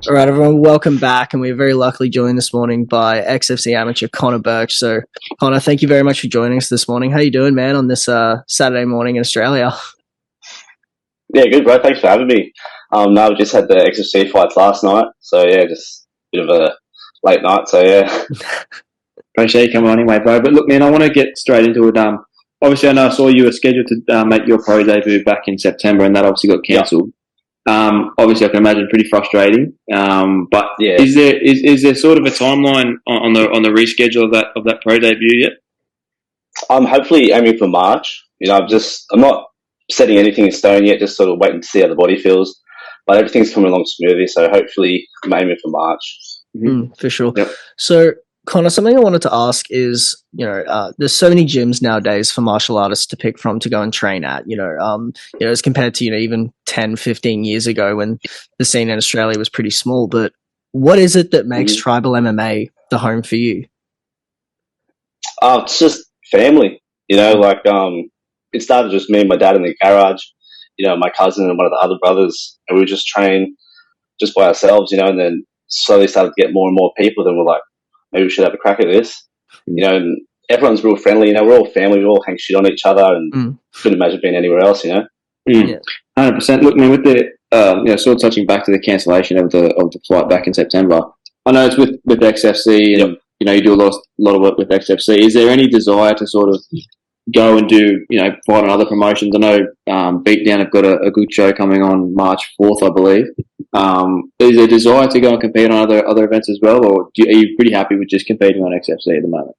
All right, everyone, welcome back. And we're very luckily joined this morning by XFC amateur Conor Birch. So, Conor, thank you very much for joining us this morning. How you doing, man, on this Saturday morning in Australia? Yeah, good, bro. Thanks for having me. No, we just had the XFC fights last night, so yeah, just a bit of a late night. So yeah, Appreciate you coming on anyway, bro. But look, man, I want to get straight into it. Obviously, I know I saw you were scheduled to make your pro debut back in September, and that obviously got cancelled. Obviously, I can imagine pretty frustrating. But yeah. Is there sort of a timeline on the reschedule of that pro debut yet? I'm hopefully aiming for March. I'm not setting anything in stone yet. Just sort of waiting to see how the body feels. But everything's coming along smoothly, so hopefully I'm aiming for March. For sure. Yep. So, Conor, something I wanted to ask is, there's so many gyms nowadays for martial artists to pick from to go and train at, as compared to, even 10, 15 years ago when the scene in Australia was pretty small. But what is it that makes tribal MMA the home for you? It's just family, it started just me and my dad in the garage, my cousin and one of the other brothers, and we would just train just by ourselves, and then slowly started to get more and more people. Then we're like, maybe we should have a crack at this, and everyone's real friendly, we're all family, we all hang shit on each other, and couldn't imagine being anywhere else, 100%. Look, man, with the sort of touching back to the cancellation of the flight back in September, I know it's with XFC, and you do a lot of work with XFC. Is there any desire to sort of go and do fight on other promotions? I know Beatdown have got a good show coming on March 4th, I believe. Is there a desire to go and compete on other events as well, or are you pretty happy with just competing on XFC at the moment?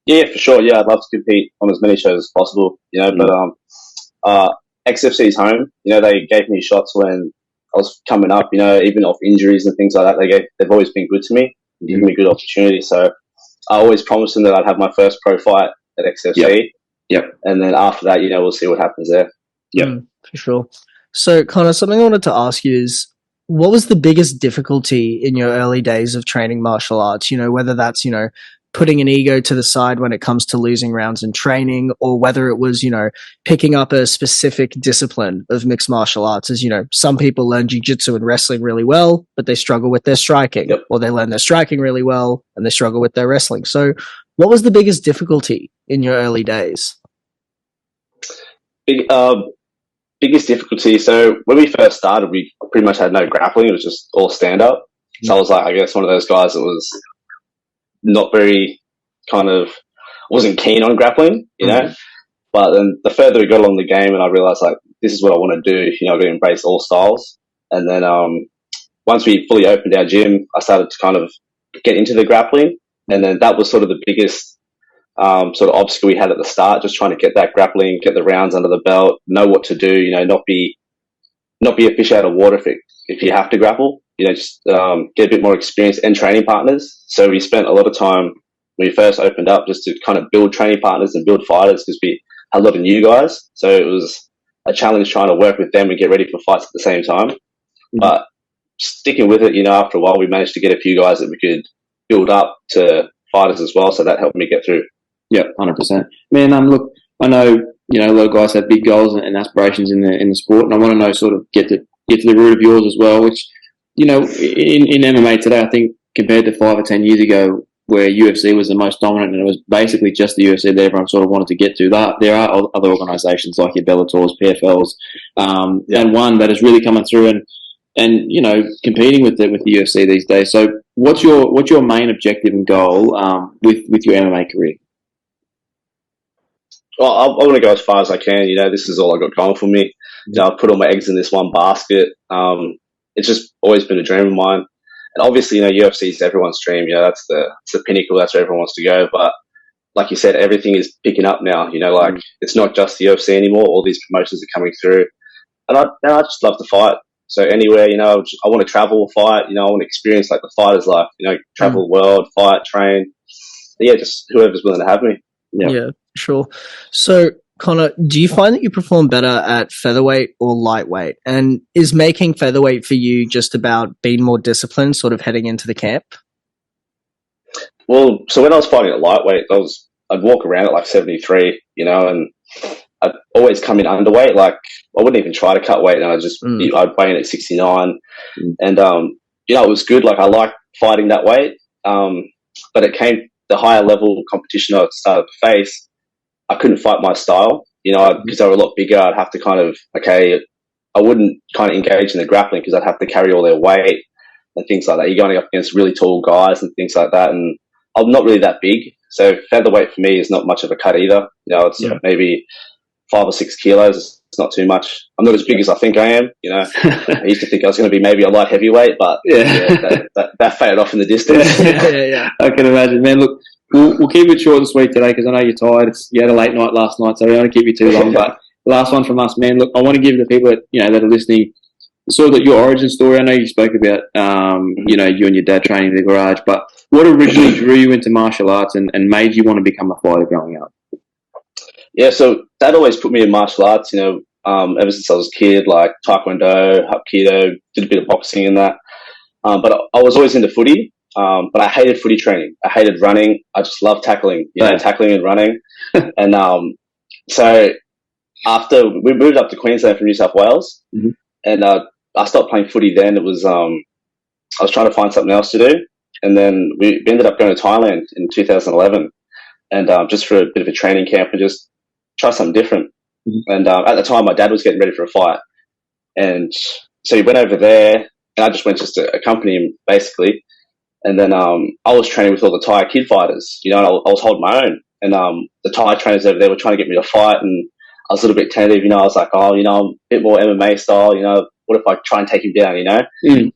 Yeah, for sure. Yeah, I'd love to compete on as many shows as possible, but XFC's home. They gave me shots when I was coming up, even off injuries and things like that. They've always been good to me, giving me good opportunity. So I always promised them that I'd have my first pro fight at XFC. Yep. And then after that, we'll see what happens there. Yep. For sure. So, Conor, something I wanted to ask you is, what was the biggest difficulty in your early days of training martial arts? Whether that's, putting an ego to the side when it comes to losing rounds in training, or whether it was, picking up a specific discipline of mixed martial arts. As some people learn jiu-jitsu and wrestling really well, but they struggle with their striking, or they learn their striking really well and they struggle with their wrestling. So what was the biggest difficulty in your early days? Biggest difficulty. So when we first started, we pretty much had no grappling. It was just all stand up. So I was like, I guess one of those guys that was not very wasn't keen on grappling, but then the further we got along the game, and I realized like, this is what I want to do, I've got to embrace all styles. And then, once we fully opened our gym, I started to kind of get into the grappling. And then that was sort of the biggest, sort of obstacle we had at the start, just trying to get that grappling, get the rounds under the belt, know what to do, not be a fish out of water if you have to grapple, just get a bit more experience and training partners. So we spent a lot of time when we first opened up just to kind of build training partners and build fighters, because we had a lot of new guys. So it was a challenge trying to work with them and get ready for fights at the same time. But sticking with it, after a while, we managed to get a few guys that we could build up to fighters as well. So that helped me get through. Yeah, 100%. Man, look, I know, a lot of guys have big goals and aspirations in the sport, and I want to know, sort of get to the root of yours as well, which, in MMA today, I think compared to 5 or 10 years ago, where UFC was the most dominant and it was basically just the UFC that everyone sort of wanted to get to, there are other organisations like your Bellators, PFLs, and one that is really coming through and competing with the UFC these days. So what's your main objective and goal with your MMA career? Well, I want to go as far as I can. This is all I got going for me. I've put all my eggs in this one basket. It's just always been a dream of mine. And obviously, UFC is everyone's dream. That's the pinnacle. That's where everyone wants to go. But like you said, everything is picking up now. It's not just the UFC anymore. All these promotions are coming through. And I just love to fight. So anywhere, I want to travel, fight. I want to experience like the fighter's life. Travel the world, fight, train. Yeah, just whoever's willing to have me. Yeah, sure. So, Conor, do you find that you perform better at featherweight or lightweight? And is making featherweight for you just about being more disciplined, sort of heading into the camp? Well, so when I was fighting at lightweight, I'd walk around at like 73, and I'd always come in underweight. Like I wouldn't even try to cut weight, and I'd weigh in at 69, and it was good. Like I liked fighting that weight, but it came the higher level competition I started to face. I couldn't fight my style, because they were a lot bigger. I'd have to I wouldn't kind of engage in the grappling because I'd have to carry all their weight and things like that. You're going up against really tall guys and things like that, and I'm not really that big, so featherweight for me is not much of a cut either. It's maybe 5 or 6 kilos. It's not too much. I'm not as big as I think I am. I used to think I was going to be maybe a light heavyweight, but that faded off in the distance. Yeah. I can imagine, man. Look, we'll keep it short and sweet today because I know you're tired. You had a late night last night, so we don't want to keep you too long. But last one from us, man. Look, I want to give the people that that are listening sort of your origin story. I know you spoke about you and your dad training in the garage, but what originally drew you into martial arts and made you want to become a fighter growing up? Yeah, so Dad always put me in martial arts. Ever since I was a kid, like Taekwondo, Hapkido, did a bit of boxing and that. But I was always into footy. But I hated footy training. I hated running. I just loved tackling, tackling and running. And so after we moved up to Queensland from New South Wales, and I stopped playing footy then. It was I was trying to find something else to do, and then we ended up going to Thailand in 2011, and just for a bit of a training camp and just try something different. And at the time, my dad was getting ready for a fight, and so he went over there, and I just went just to accompany him basically. And then I was training with all the Thai kid fighters, and I was holding my own. And the Thai trainers over there were trying to get me to fight, and I was a little bit tentative. I was like, I'm a bit more MMA style. What if I try and take him down? And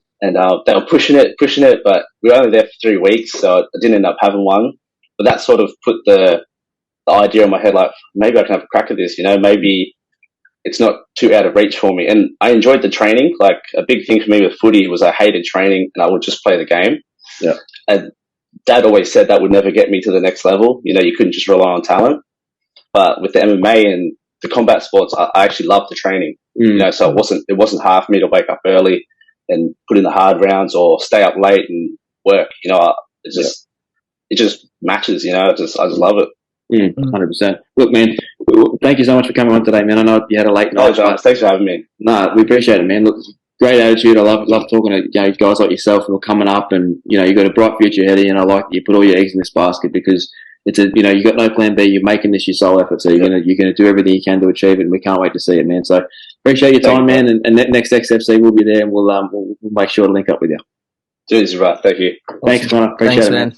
they were pushing it, but we were only there for 3 weeks, so I didn't end up having one. But that sort of put the idea in my head, like maybe I can have a crack at this. Maybe it's not too out of reach for me. And I enjoyed the training. Like a big thing for me with footy was I hated training, and I would just play the game. Yeah. And Dad always said that would never get me to the next level. You couldn't just rely on talent. But with the MMA and the combat sports, I actually loved the training. So it wasn't hard for me to wake up early and put in the hard rounds or stay up late and work. It just matches. I just love it. 100%. Look, man, thank you so much for coming on today, man. I know you had a late night. Oh, John, thanks for having me. No, we appreciate it, man. Look, great attitude. I love talking to guys like yourself who are coming up, and you've got a bright future ahead of you. And I like that you put all your eggs in this basket because it's you got no plan B. You're making this your sole effort, so you're gonna do everything you can to achieve it. And we can't wait to see it, man. So appreciate your time, man. And next XFC we'll be there, and we'll make sure to link up with you. Cheers, right. Thank you. Thanks, Conor. Appreciate it, man.